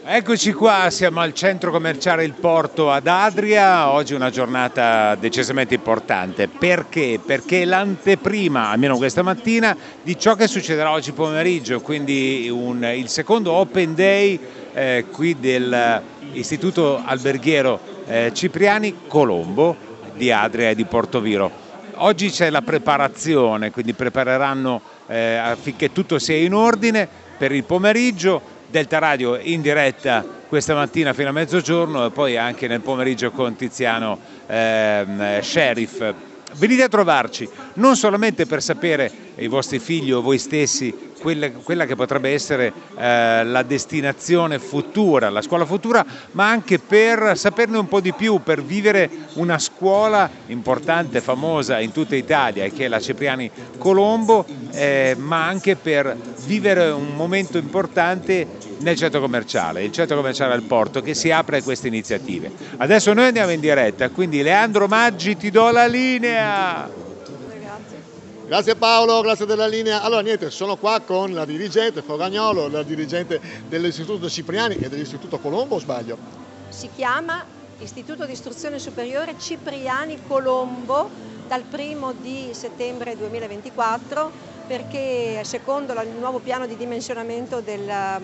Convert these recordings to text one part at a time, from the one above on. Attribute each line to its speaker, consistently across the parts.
Speaker 1: Eccoci qua, siamo al centro commerciale Il Porto ad Adria. Oggi è una giornata decisamente importante. Perché? Perché è l'anteprima, almeno questa mattina, di ciò che succederà oggi pomeriggio, quindi il secondo Open Day qui dell'Istituto Alberghiero Cipriani Colombo di Adria e di Portoviro. Oggi c'è la preparazione, quindi prepareranno affinché tutto sia in ordine per il pomeriggio. Delta Radio in diretta questa mattina fino a mezzogiorno e poi anche nel pomeriggio con Tiziano Sheriff. Venite a trovarci non solamente per sapere, i vostri figli o voi stessi, quella che potrebbe essere la destinazione futura, la scuola futura, ma anche per saperne un po' di più, per vivere una scuola importante, famosa in tutta Italia, che è la Cipriani Colombo, ma anche per vivere un momento importante nel centro commerciale, il centro commerciale al Porto, che si apre a queste iniziative. Adesso noi andiamo in diretta, quindi Leandro Maggi, ti do la linea.
Speaker 2: Grazie Paolo, grazie della linea. Allora niente, sono qua con la dirigente Fogagnolo, la dirigente dell'Istituto Cipriani e dell'Istituto Colombo, o sbaglio?
Speaker 3: Si chiama Istituto di Istruzione Superiore Cipriani Colombo dal 1° di settembre 2024, perché secondo il nuovo piano di dimensionamento della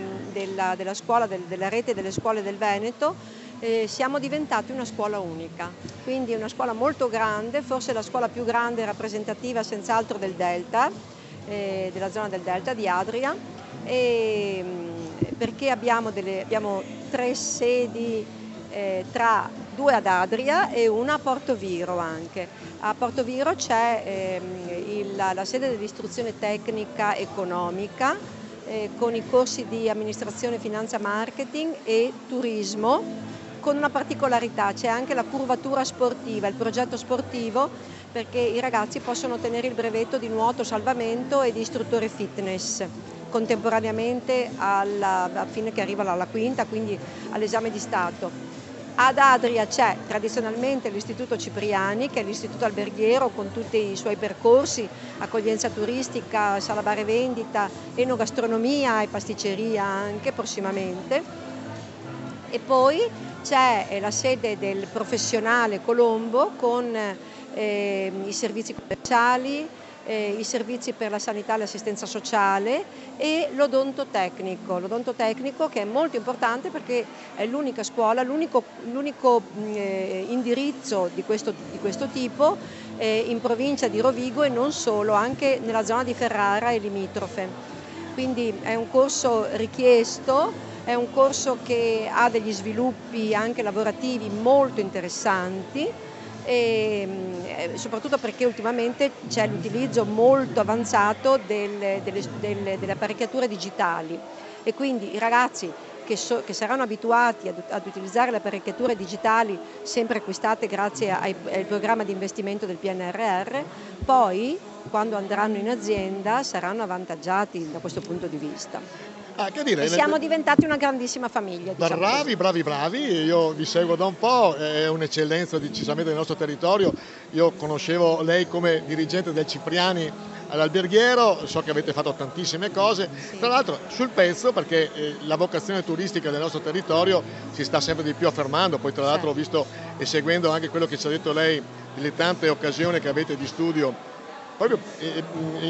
Speaker 3: scuola, della rete delle scuole del Veneto, siamo diventati una scuola unica, quindi una scuola molto grande, forse la scuola più grande e rappresentativa senz'altro del Delta, della zona del Delta di Adria, perché abbiamo 3 sedi, tra 2 ad Adria e una a Portoviro anche. A Portoviro c'è la sede dell'istruzione tecnica economica, con i corsi di amministrazione, finanza, marketing e turismo, con una particolarità: c'è anche la curvatura sportiva, il progetto sportivo, perché i ragazzi possono ottenere il brevetto di nuoto, salvamento e di istruttore fitness contemporaneamente fine che arrivano alla quinta, quindi all'esame di Stato. Ad Adria c'è tradizionalmente l'Istituto Cipriani, che è l'istituto alberghiero con tutti i suoi percorsi: accoglienza turistica, sala bar e vendita, enogastronomia e pasticceria anche prossimamente. E poi c'è la sede del professionale Colombo con i servizi commerciali, i servizi per la sanità e l'assistenza sociale e l'odontotecnico, che è molto importante perché è l'unica scuola, l'unico indirizzo di questo tipo in provincia di Rovigo e non solo, anche nella zona di Ferrara e limitrofe. Quindi è un corso richiesto, è un corso che ha degli sviluppi anche lavorativi molto interessanti, e soprattutto perché ultimamente c'è l'utilizzo molto avanzato delle apparecchiature digitali, e quindi i ragazzi che saranno abituati ad utilizzare le apparecchiature digitali, sempre acquistate grazie al programma di investimento del PNRR, poi quando andranno in azienda saranno avvantaggiati da questo punto di vista.
Speaker 2: Che dire,
Speaker 3: E siamo diventati una grandissima famiglia, diciamo così.
Speaker 2: bravi, io vi seguo da un po', è un'eccellenza decisamente del nostro territorio. Io conoscevo lei come dirigente del Cipriani all'alberghiero, so che avete fatto tantissime cose,
Speaker 3: Sì.
Speaker 2: Tra l'altro sul pezzo, perché la vocazione turistica del nostro territorio si sta sempre di più affermando. Poi tra l'altro ho visto e seguendo anche quello che ci ha detto lei delle tante occasioni che avete di studio proprio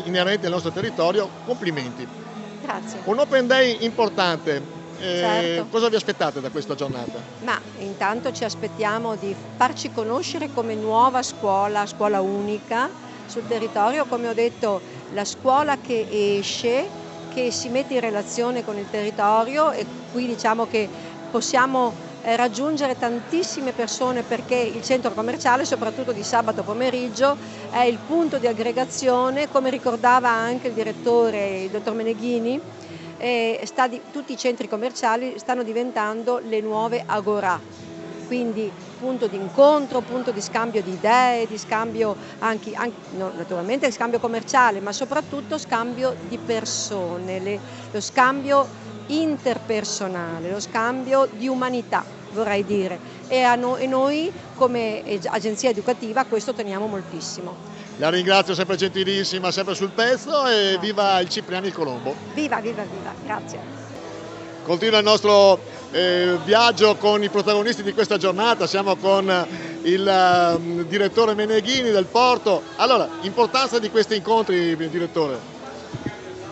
Speaker 2: inerenti al nostro territorio, complimenti.
Speaker 3: Grazie.
Speaker 2: Un Open Day importante,
Speaker 3: Certo.
Speaker 2: cosa vi aspettate da questa giornata?
Speaker 3: Ma intanto ci aspettiamo di farci conoscere come nuova scuola unica sul territorio, come ho detto, la scuola che esce, che si mette in relazione con il territorio, e qui diciamo che possiamo raggiungere tantissime persone, perché il centro commerciale, soprattutto di sabato pomeriggio, è il punto di aggregazione, come ricordava anche il direttore, il dottor Meneghini. Tutti i centri commerciali stanno diventando le nuove agorà, quindi punto di incontro, punto di scambio di idee, di scambio naturalmente scambio commerciale, ma soprattutto scambio di persone, lo scambio interpersonale, lo scambio di umanità, vorrei dire, e noi come agenzia educativa questo teniamo moltissimo.
Speaker 2: La ringrazio, sempre gentilissima, sempre sul pezzo, e viva il Cipriani Colombo.
Speaker 3: Viva, grazie.
Speaker 2: Continua il nostro viaggio con i protagonisti di questa giornata, siamo con il direttore Meneghini del Porto. Allora, importanza di questi incontri, direttore?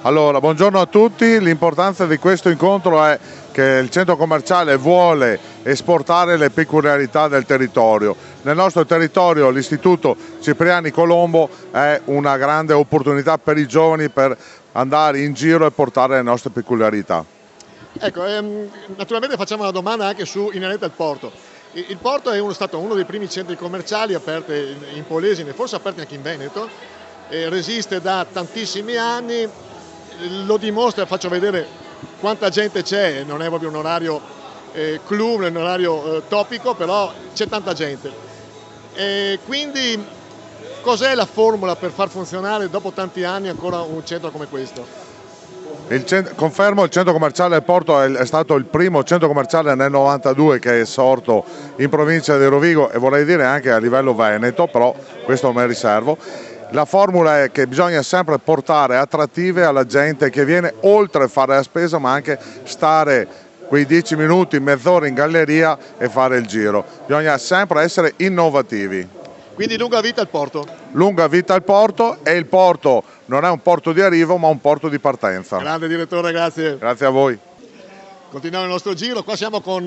Speaker 4: Allora, buongiorno a tutti. L'importanza di questo incontro è che il centro commerciale vuole esportare le peculiarità del territorio. Nel nostro territorio l'Istituto Cipriani Colombo è una grande opportunità per i giovani per andare in giro e portare le nostre peculiarità.
Speaker 2: Ecco, naturalmente facciamo una domanda anche inerente al porto. Il porto è stato uno dei primi centri commerciali aperti in Polesine, forse aperti anche in Veneto, resiste da tantissimi anni, lo dimostra, faccio vedere quanta gente c'è, non è proprio un orario clou, è un orario topico, però c'è tanta gente. Quindi cos'è la formula per far funzionare dopo tanti anni ancora un centro come questo?
Speaker 4: Confermo, il centro commerciale del Porto è stato il primo centro commerciale nel 92 che è sorto in provincia di Rovigo e vorrei dire anche a livello veneto, però questo me riservo. La formula è che bisogna sempre portare attrattive alla gente che viene oltre a fare la spesa, ma anche stare quei 10 minuti, mezz'ora in galleria e fare il giro. Bisogna sempre essere innovativi.
Speaker 2: Quindi lunga vita al porto.
Speaker 4: Lunga vita al porto, e il porto non è un porto di arrivo ma un porto di partenza.
Speaker 2: Grande direttore, grazie.
Speaker 4: Grazie a voi.
Speaker 2: Continuiamo il nostro giro, qua siamo con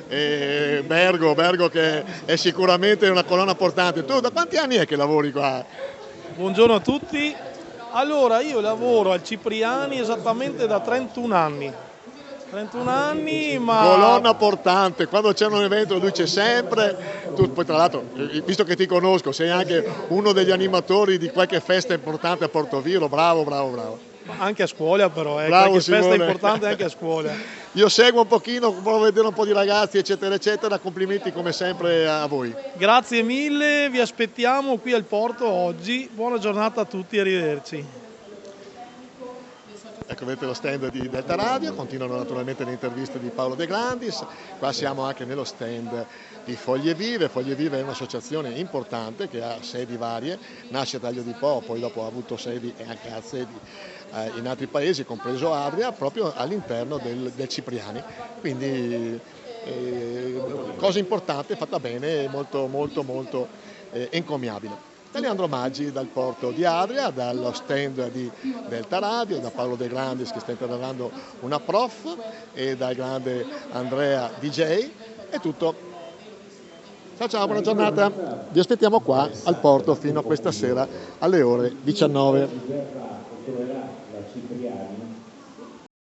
Speaker 2: Bergo che è sicuramente una colonna portante. Tu da quanti anni è che lavori qua?
Speaker 5: Buongiorno a tutti. Allora, io lavoro al Cipriani esattamente da 31 anni. 31 anni, ma...
Speaker 2: Colonna portante, quando c'è un evento lui c'è sempre. Tu poi tra l'altro, visto che ti conosco, sei anche uno degli animatori di qualche festa importante a Portoviro, bravo.
Speaker 5: Anche a scuola però,
Speaker 2: Bravo,
Speaker 5: qualche
Speaker 2: Simone.
Speaker 5: festa importante anche a scuola.
Speaker 2: Io seguo un pochino, provo a vedere un po' di ragazzi eccetera, complimenti come sempre a voi.
Speaker 5: Grazie mille, vi aspettiamo qui al Porto oggi. Buona giornata a tutti, arrivederci.
Speaker 2: Ecco, vedete lo stand di Delta Radio, continuano naturalmente le interviste di Paolo De Grandis, qua siamo anche nello stand di Foglie Vive. Foglie Vive è un'associazione importante che ha sedi varie, nasce a Taglio di Po, poi dopo ha avuto sedi e anche ha sedi in altri paesi, compreso Adria, proprio all'interno del Cipriani. Quindi cosa importante, fatta bene e molto encomiabile. Da Leandro Maggi dal porto di Adria, dallo stand di Delta Radio, da Paolo De Grandis che sta intervallando una prof e dal grande Andrea DJ. È tutto. Ciao, buona giornata. Vi aspettiamo qua al porto fino a questa sera alle ore 19.